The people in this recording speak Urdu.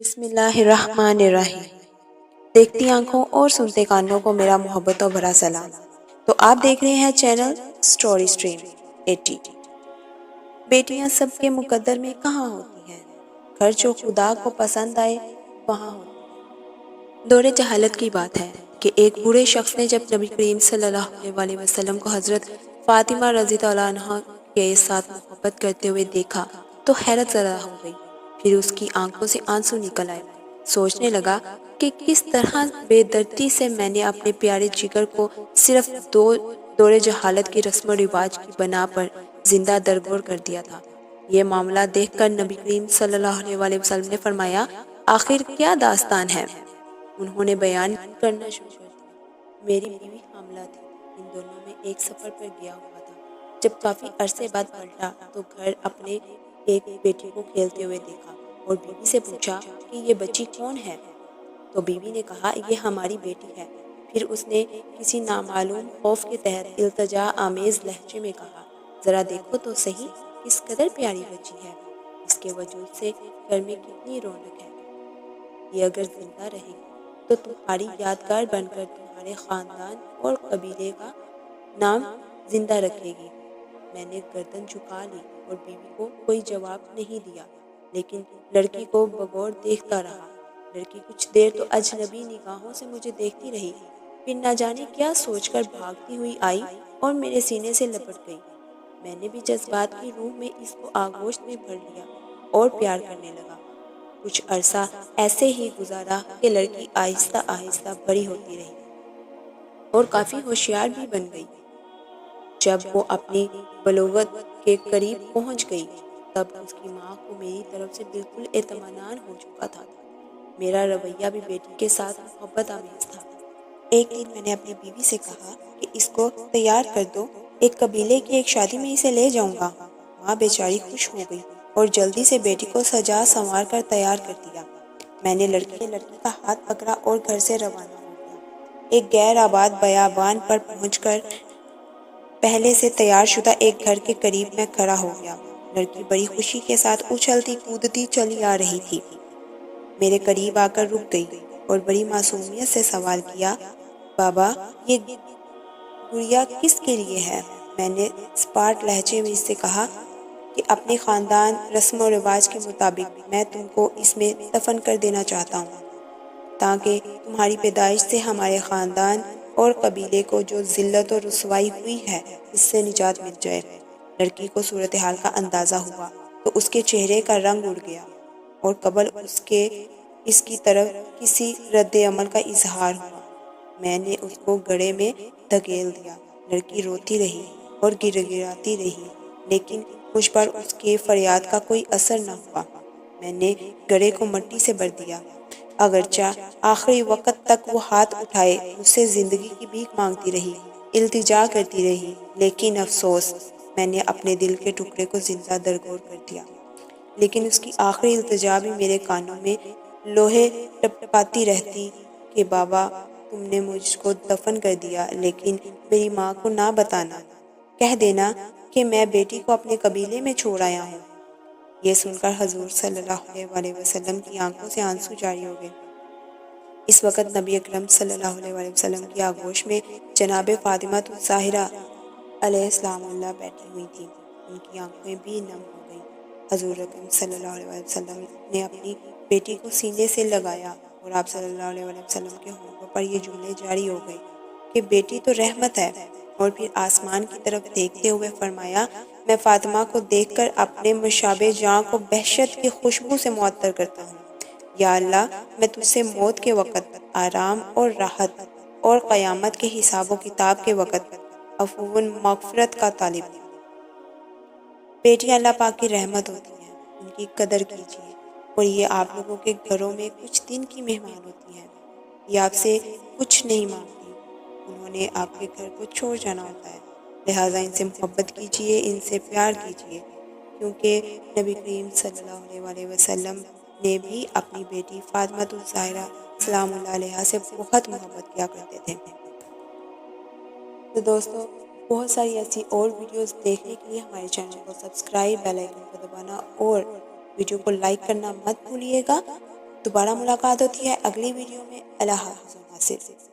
بسم اللہ الرحمن الرحیم۔ دیکھتی آنکھوں اور سنتے کانوں کو میرا محبت و بھرا سلام۔ تو آپ دیکھ رہے ہیں چینل سٹوری سٹریم 80۔ بیٹیاں سب کے مقدر میں کہاں ہوتی ہیں، گھر جو خدا کو پسند آئے وہاں ہوتی ہیں۔ دور جہالت کی بات ہے کہ ایک بوڑھے شخص نے جب نبی کریم صلی اللہ علیہ وسلم کو حضرت فاطمہ رضی اللہ عنہا کے ساتھ محبت کرتے ہوئے دیکھا تو حیرت زدہ ہو گئی۔ پھر اس کی آنکھوں سے آنسو نکل آئے۔ سوچنے لگا کہ کس طرح بے دردی سے میں نے اپنے پیارے جگر کو صرف دور جہالت کی رسم و رواج کی بنا پر زندہ درگور کر دیا تھا۔ یہ معاملہ دیکھ کر نبی کریم صلی اللہ علیہ وسلم نے فرمایا، آخر کیا داستان ہے؟ انہوں نے بیان کرنا شروع کر دیا، میری بیوی حاملہ تھی، ان دونوں میں ایک سفر پر گیا ہوا تھا۔ جب کافی عرصے بعد پلٹا تو گھر اپنے ایک بیٹی کو کھیلتے ہوئے دیکھا اور بیوی سے پوچھا کہ یہ بچی کون ہے؟ تو بیوی نے کہا، یہ ہماری بیٹی ہے۔ پھر اس نے کسی نامعلوم خوف کے تحت التجا آمیز لہجے میں کہا، ذرا دیکھو تو صحیح کس قدر پیاری بچی ہے، اس کے وجود سے گھر میں کتنی رونق ہے۔ یہ اگر زندہ رہے گی تو تمہاری یادگار بن کر تمہارے خاندان اور قبیلے کا نام زندہ رکھے گی۔ میں نے گردن جھکا لی اور بیوی کو کوئی جواب نہیں دیا، لیکن لڑکی کو بغور دیکھتا رہا۔ لڑکی کچھ دیر تو اجنبی نگاہوں سے مجھے دیکھتی رہی، پھر نہ جانے کیا سوچ کر بھاگتی ہوئی آئی اور میرے سینے سے لپٹ گئی۔ میں نے بھی جذبات کی روح میں اس کو آغوش میں بھر لیا اور پیار کرنے لگا۔ کچھ عرصہ ایسے ہی گزارا کہ لڑکی آہستہ آہستہ بڑی ہوتی رہی اور کافی ہوشیار بھی بن گئی۔ جب وہ اپنی بلوغت کے قریب پہنچ گئی تب اس کی ماں کو میری طرف سے بالکل اطمینان ہو چکا تھا۔ میرا رویہ بھی بیٹی کے ساتھ محبت آمیز تھا۔ ایک دن میں نے اپنی بیوی سے کہا کہ اس کو تیار کر دو، ایک قبیلے کی ایک شادی میں اسے لے جاؤں گا۔ ماں بیچاری خوش ہو گئی اور جلدی سے بیٹی کو سجا سنوار کر تیار کر دیا۔ میں نے لڑکی کا ہاتھ پکڑا اور گھر سے روانہ ہو گیا۔ ایک غیر آباد بیابان پر پہنچ کر پہلے سے تیار شدہ ایک گھر کے قریب میں کھڑا ہو گیا۔ لڑکی بڑی خوشی کے ساتھ اچھلتی کودتی چلی آ رہی تھی۔ میرے قریب آ کر رک گئی اور بڑی معصومیت سے سوال کیا، بابا یہ گڑیا کس کے لیے ہے؟ میں نے سپاٹ لہجے میں اس سے کہا کہ اپنے خاندان رسم و رواج کے مطابق میں تم کو اس میں دفن کر دینا چاہتا ہوں، تاکہ تمہاری پیدائش سے ہمارے خاندان اور قبیلے کو جو ذلت و رسوائی ہوئی ہے اس سے نجات مل جائے۔ لڑکی کو صورتحال کا اندازہ ہوا تو اس کے چہرے کا رنگ اڑ گیا اور قبل اس کی طرف کسی رد عمل کا اظہار ہوا۔ میں نے اس کو گڑھے میں دھکیل دیا۔ لڑکی روتی رہی اور گر گراتی رہی، لیکن مجھ پر اس کے فریاد کا کوئی اثر نہ ہوا۔ میں نے گڑھے کو مٹی سے بھر دیا۔ اگرچہ آخری وقت تک وہ ہاتھ اٹھائے مجھ سے زندگی کی بھیک مانگتی رہی، التجا کرتی رہی، لیکن افسوس میں نے اپنے دل کے ٹکڑے کو زندہ درگور کر دیا۔ لیکن اس کی آخری التجا بھی میرے کانوں میں لوہے ٹپکاتی رہتی کہ بابا تم نے مجھ کو دفن کر دیا، لیکن میری ماں کو نہ بتانا، کہہ دینا کہ میں بیٹی کو اپنے قبیلے میں چھوڑ آیا ہوں۔ یہ سن کر حضور صلی اللہ علیہ وسلم کی آنکھوں سے آنسو جاری ہو گئے۔ اس وقت نبی اکرم صلی اللہ علیہ وسلم کی آغوش میں جناب فاطمہ الزہرا علیہ السلام اللہ بیٹھی ہوئی تھی۔ ان کی آنکھیں بھی نم ہو گئیں۔ حضور اکرم صلی اللہ علیہ وسلم نے اپنی بیٹی کو سینے سے لگایا اور آپ صلی اللہ علیہ وسلم کے ہونٹوں پر یہ جملے جاری ہو گئے کہ بیٹی تو رحمت ہے، اور پھر آسمان کی طرف دیکھتے ہوئے فرمایا، میں فاطمہ کو دیکھ کر اپنے مشابہ جاں کو وحشت کی خوشبو سے معطر کرتا ہوں۔ یا اللہ، میں تجھ سے موت کے وقت آرام اور راحت اور قیامت کے حساب و کتاب کے وقت عفو و مغفرت کا طالب ہوں۔ بیٹیاں اللہ پاک کی رحمت ہوتی ہیں، ان کی قدر کیجیے، اور یہ آپ لوگوں کے گھروں میں کچھ دن کی مہمان ہوتی ہیں۔ یہ آپ سے کچھ نہیں مانگتی، انہوں نے آپ کے گھر کو چھوڑ جانا ہوتا ہے، لہٰذا ان سے محبت کیجیے، ان سے پیار کیجیے، کیونکہ نبی کریم صلی اللہ علیہ وسلم نے بھی اپنی بیٹی فاطمہ الزہرا سلام اللہ علیہا سے بہت محبت کیا کرتے تھے۔ تو دوستو، بہت ساری ایسی اور ویڈیوز دیکھنے کے لیے ہمارے چینل کو سبسکرائب، بیل آئیکن کو دبانا اور ویڈیو کو لائک کرنا مت بھولیے گا۔ دوبارہ ملاقات ہوتی ہے اگلی ویڈیو میں۔ اللہ حافظ ناصر۔